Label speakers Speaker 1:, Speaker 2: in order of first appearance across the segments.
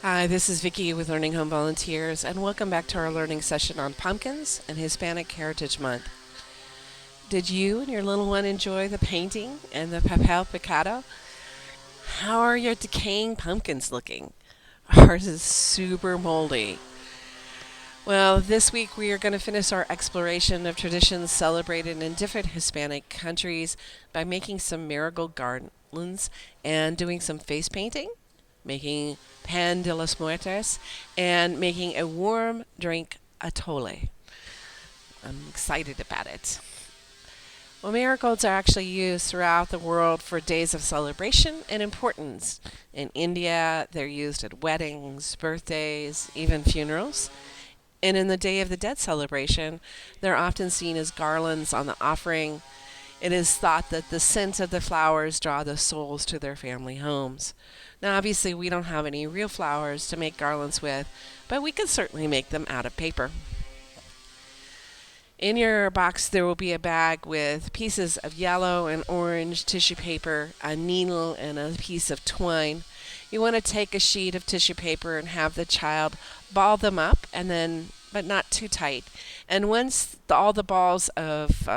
Speaker 1: Hi, this is Vicki with Learning Home Volunteers, and welcome back to our learning session on pumpkins and Hispanic Heritage Month. Did you and your little one enjoy the painting and the papel picado? How are your decaying pumpkins looking? Ours is super moldy. Well, this week we are going to finish our exploration of traditions celebrated in different Hispanic countries by making some marigold garlands and doing some face painting, making pan de los muertos, and making a warm drink atole. I'm excited about it. Well, marigolds are actually used throughout the world for days of celebration and importance. In India, they're used at weddings, birthdays, even funerals. And in the Day of the Dead celebration, they're often seen as garlands on the offering. It is thought that the scent of the flowers draw the souls to their family homes. Now, obviously, we don't have any real flowers to make garlands with, but we could certainly make them out of paper. In your box, there will be a bag with pieces of yellow and orange tissue paper, a needle, and a piece of twine. You want to take a sheet of tissue paper and have the child ball them up, and then, but not too tight. And once all the balls of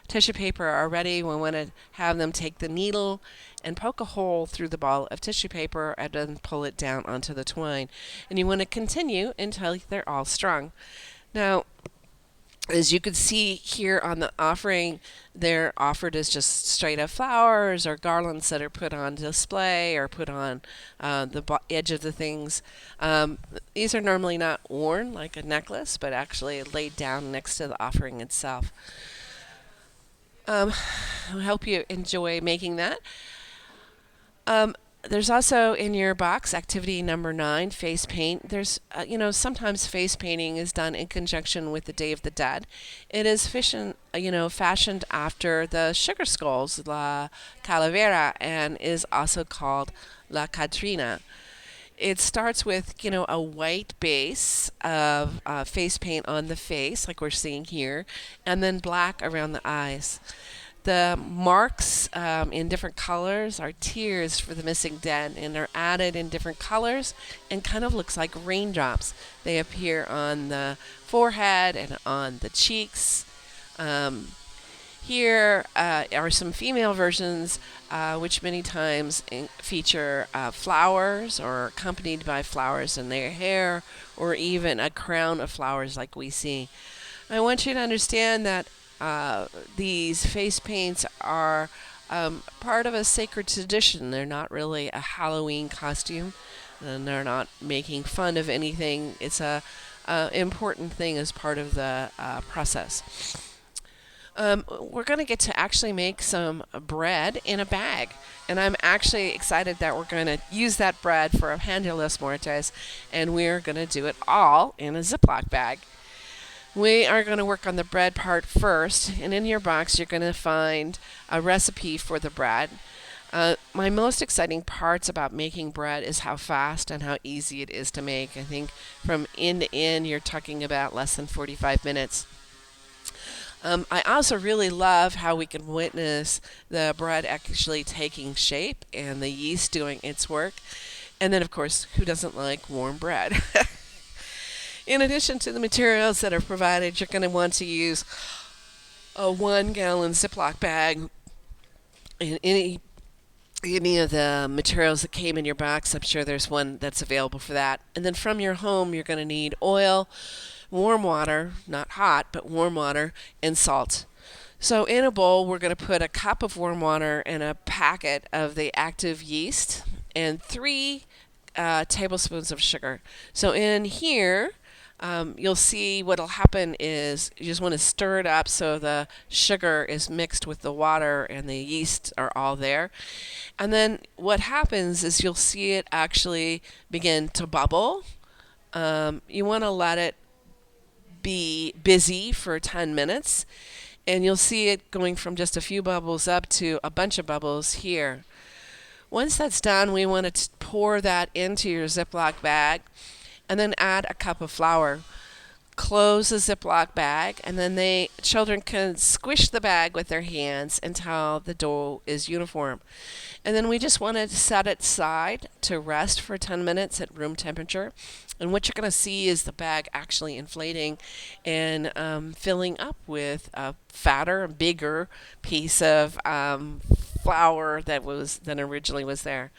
Speaker 1: tissue paper are ready, we want to have them take the needle and poke a hole through the ball of tissue paper and then pull it down onto the twine. And you want to continue until they're all strung. Now, as you can see here on the offering, they're offered as just straight up flowers or garlands that are put on display or put on the edge of the things. These are normally not worn like a necklace, but actually laid down next to the offering itself. I hope you enjoy making that. Um, there's also in your box activity number 9, face paint. Sometimes face painting is done in conjunction with the Day of the Dead. It is fashioned after the sugar skulls, La Calavera, and is also called La Catrina. It starts with, a white base of face paint on the face, like we're seeing here, and then black around the eyes. The marks in different colors are tears for the missing dead and are added in different colors and kind of looks like raindrops. They appear on the forehead and on the cheeks. Here are some female versions, which many times feature flowers or accompanied by flowers in their hair or even a crown of flowers like we see. I want you to understand that these face paints are part of a sacred tradition. They're not really a Halloween costume, and they're not making fun of anything. It's a important thing as part of the process. We're going to get to actually make some bread in a bag. And I'm actually excited that we're going to use that bread for a pan de los muertos, and we're going to do it all in a Ziploc bag. We are going to work on the bread part first, and in your box you're going to find a recipe for the bread. My most exciting parts about making bread is how fast and how easy it is to make. I think from end to end you're talking about less than 45 minutes. I also really love how we can witness the bread actually taking shape and the yeast doing its work. And then, of course, who doesn't like warm bread? In addition to the materials that are provided, you're going to want to use a 1-gallon Ziploc bag and any of the materials that came in your box. I'm sure there's one that's available for that. And then from your home, you're going to need oil, warm water, not hot, but warm water, and salt. So in a bowl, we're going to put a cup of warm water and a packet of the active yeast and 3 tablespoons of sugar. So in here, you'll see what'll happen is you just want to stir it up so the sugar is mixed with the water and the yeast are all there. And then what happens is you'll see it actually begin to bubble. You want to let it be busy for 10 minutes, and you'll see it going from just a few bubbles up to a bunch of bubbles here. Once that's done, we want to pour that into your Ziploc bag and then add a cup of flour. close the Ziploc bag, and then children can squish the bag with their hands until the dough is uniform. And then we just want to set it aside to rest for 10 minutes at room temperature. And what you're going to see is the bag actually inflating and filling up with a fatter, bigger piece of flour that originally was there.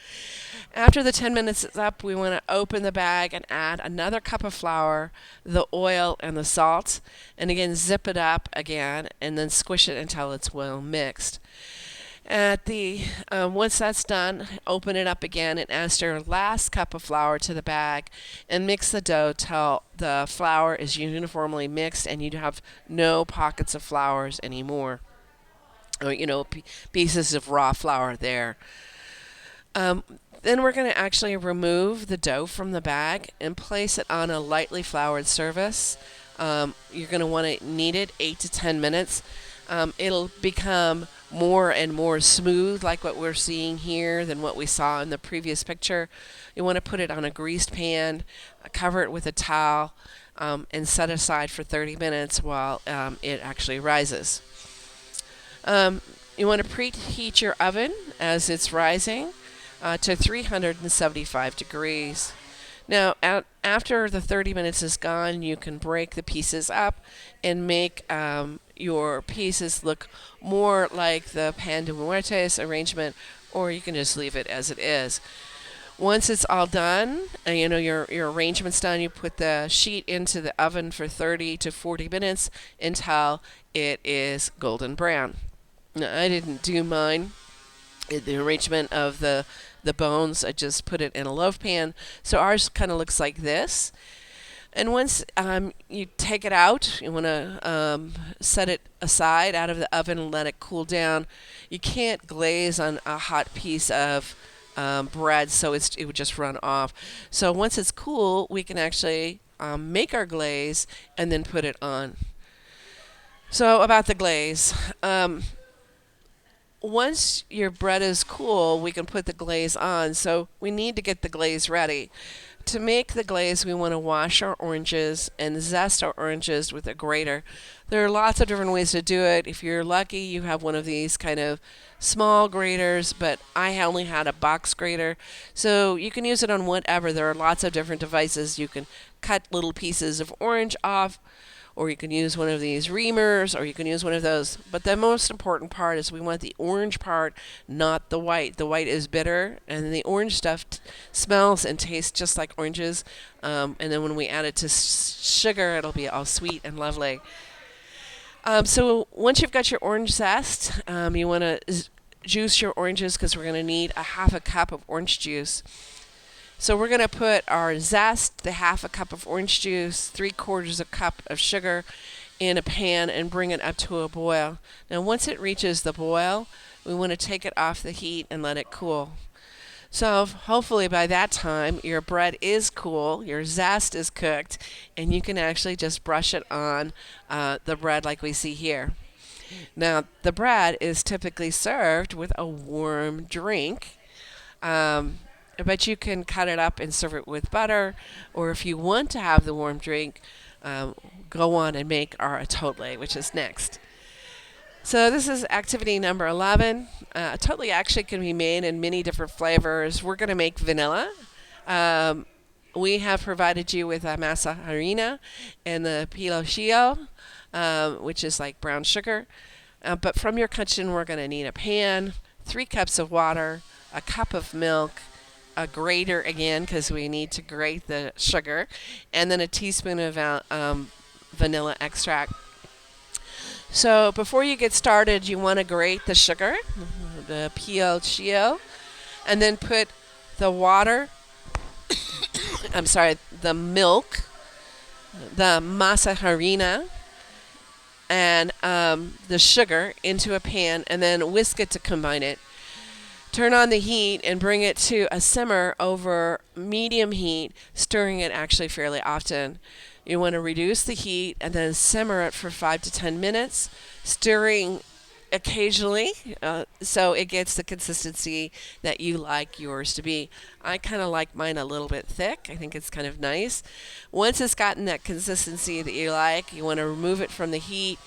Speaker 1: After the 10 minutes is up, we want to open the bag and add another cup of flour, the oil, and the salt. And again, zip it up again and then squish it until it's well mixed. Once that's done, open it up again and add your last cup of flour to the bag and mix the dough till the flour is uniformly mixed and you have no pockets of flours anymore. Or, pieces of raw flour there. Then we're going to actually remove the dough from the bag and place it on a lightly floured surface. You're going to want to knead it 8 to 10 minutes. It'll become more and more smooth like what we're seeing here than what we saw in the previous picture. You want to put it on a greased pan, cover it with a towel, and set aside for 30 minutes while it actually rises. You want to preheat your oven as it's rising to 375 degrees. Now, after the 30 minutes is gone, you can break the pieces up and make your pieces look more like the pan de muertes arrangement, or you can just leave it as it is. Once it's all done, and your arrangement's done, you put the sheet into the oven for 30 to 40 minutes until it is golden brown. Now, I didn't do mine. The arrangement of the bones, I just put it in a loaf pan. So ours kind of looks like this. And once you take it out, you want to set it aside out of the oven and let it cool down. You can't glaze on a hot piece of bread, so it would just run off. So once it's cool, we can actually make our glaze and then put it on. So about the glaze. Once your bread is cool, we can put the glaze on. So we need to get the glaze ready. To make the glaze, we want to wash our oranges and zest our oranges with a grater. There are lots of different ways to do it. If you're lucky, you have one of these kind of small graters, but I only had a box grater. So you can use it on whatever. There are lots of different devices. You can cut little pieces of orange off, or you can use one of these reamers, or you can use one of those. But the most important part is we want the orange part, not the white. The white is bitter, and the orange stuff smells and tastes just like oranges. And then when we add it to sugar, it'll be all sweet and lovely. So once you've got your orange zest, you want to juice your oranges because we're going to need a half a cup of orange juice. So we're going to put our zest, the half a cup of orange juice, 3/4 a cup of sugar in a pan and bring it up to a boil. Now once it reaches the boil, we want to take it off the heat and let it cool. So hopefully by that time your bread is cool, your zest is cooked, and you can actually just brush it on the bread like we see here. Now the bread is typically served with a warm drink. But you can cut it up and serve it with butter, or if you want to have the warm drink, go on and make our atole, which is next. So this is activity number 11. Atole actually can be made in many different flavors. We're going to make vanilla. We have provided you with a masa harina and the piloncillo, which is like brown sugar. But from your kitchen, we're going to need a pan, 3 cups of water, a cup of milk, a grater again because we need to grate the sugar, and then a teaspoon of vanilla extract. So before you get started, you want to grate the sugar, the piloncillo, and then put the water, the milk, the masa harina, and the sugar into a pan, and then whisk it to combine it. Turn on the heat and bring it to a simmer over medium heat, stirring it actually fairly often. You want to reduce the heat and then simmer it for 5 to 10 minutes, stirring occasionally, so it gets the consistency that you like yours to be. I kind of like mine a little bit thick. I think it's kind of nice. Once it's gotten that consistency that you like, you want to remove it from the heat,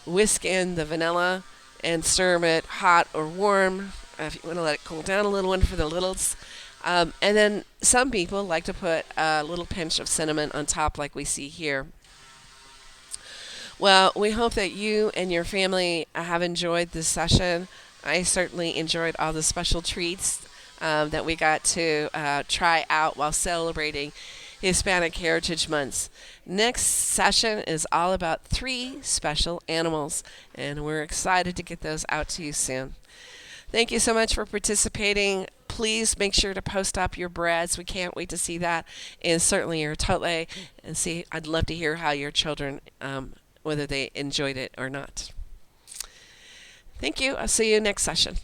Speaker 1: whisk in the vanilla, and serve it hot or warm. If you want to let it cool down a little one for the littles. And then some people like to put a little pinch of cinnamon on top, like we see here. Well, we hope that you and your family have enjoyed this session. I certainly enjoyed all the special treats that we got to try out while celebrating Hispanic Heritage Month. Next session is all about 3 special animals, and we're excited to get those out to you soon. Thank you so much for participating. Please make sure to post up your breads. We can't wait to see that, and certainly your atole. And see, I'd love to hear how your children, whether they enjoyed it or not. Thank you. I'll see you next session.